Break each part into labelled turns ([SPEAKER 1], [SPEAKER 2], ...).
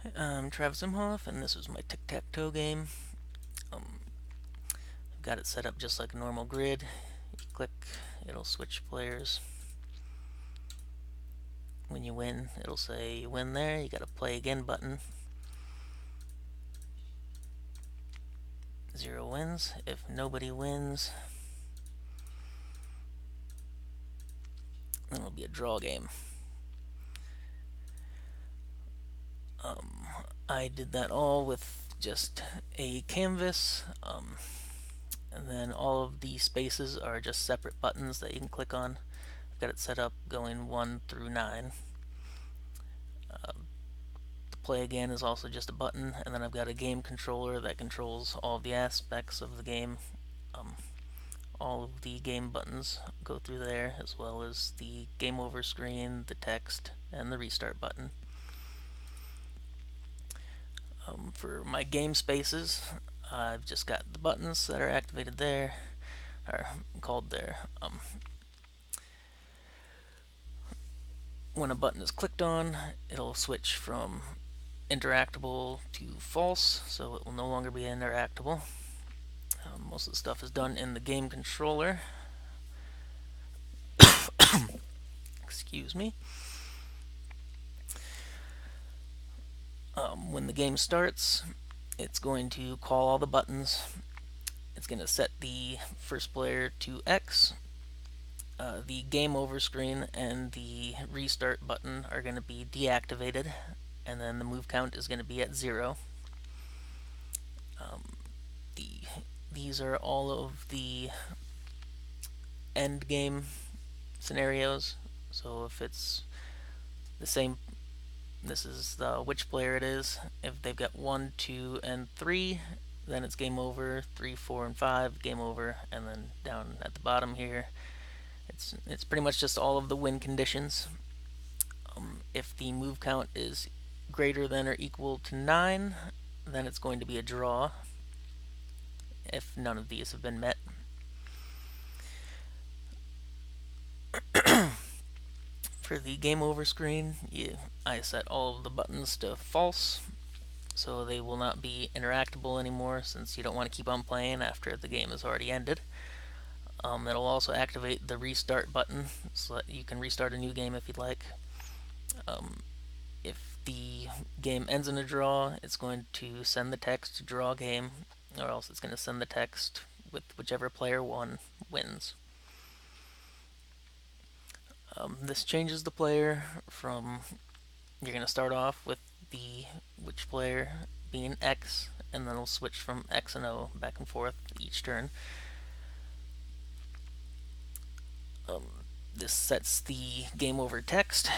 [SPEAKER 1] I'm Travis Imhoff, and this is my Tic Tac Toe game. I've got it set up just like a normal grid. You click, it'll switch players. When you win, it'll say you win there. You got a play again button. 0 wins. If nobody wins, then it'll be a draw game. I did that all with just a canvas. And then all of the spaces are just separate buttons that you can click on. I've got it set up going 1 through 9. The play again is also just a button, and then I've got a game controller that controls all of the aspects of the game. All of the game buttons go through there, as well as the game over screen, the text, and the restart button. For my game spaces, I've just got the buttons that are activated there, or called there. When a button is clicked on, it'll switch from interactable to false, so it will no longer be interactable. Most of the stuff is done in the game controller. Excuse me. When the game starts, it's going to call all the buttons. It's going to set the first player to X. The game over screen and the restart button are going to be deactivated, and then the move count is going to be at 0. These are all of the end game scenarios. So if it's the same, this is which player it is. If they've got 1, 2, and 3, then it's game over. 3, 4, and 5, game over. And then down at the bottom here, it's pretty much just all of the win conditions. If the move count is greater than or equal to 9, then it's going to be a draw if none of these have been met. For the game over screen, I set all of the buttons to false, so they will not be interactable anymore since you don't want to keep on playing after the game has already ended. It'll also activate the restart button so that you can restart a new game if you'd like. If the game ends in a draw, it's going to send the text to draw game, or else it's going to send the text with whichever player won wins. This changes the player from, you're going to start off with the which player being X, and then it'll switch from X and O back and forth each turn. This sets the game over text,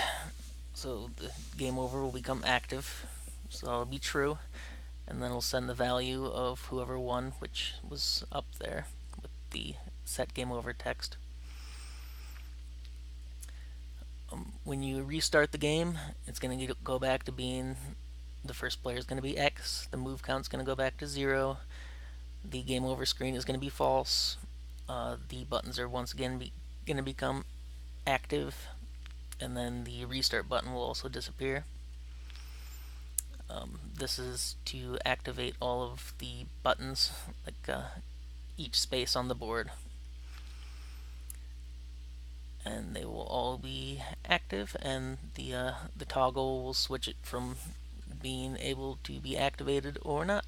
[SPEAKER 1] so the game over will become active, so it'll be true, and then it'll send the value of whoever won, which was up there with the set game over text. When you restart the game, it's going to go back to being, the first player is going to be X, the move count is going to go back to 0, the game over screen is going to be false, the buttons are once again going to become active, and then the restart button will also disappear. This is to activate all of the buttons, like each space on the board, and they will all be active, and the toggle will switch it from being able to be activated or not.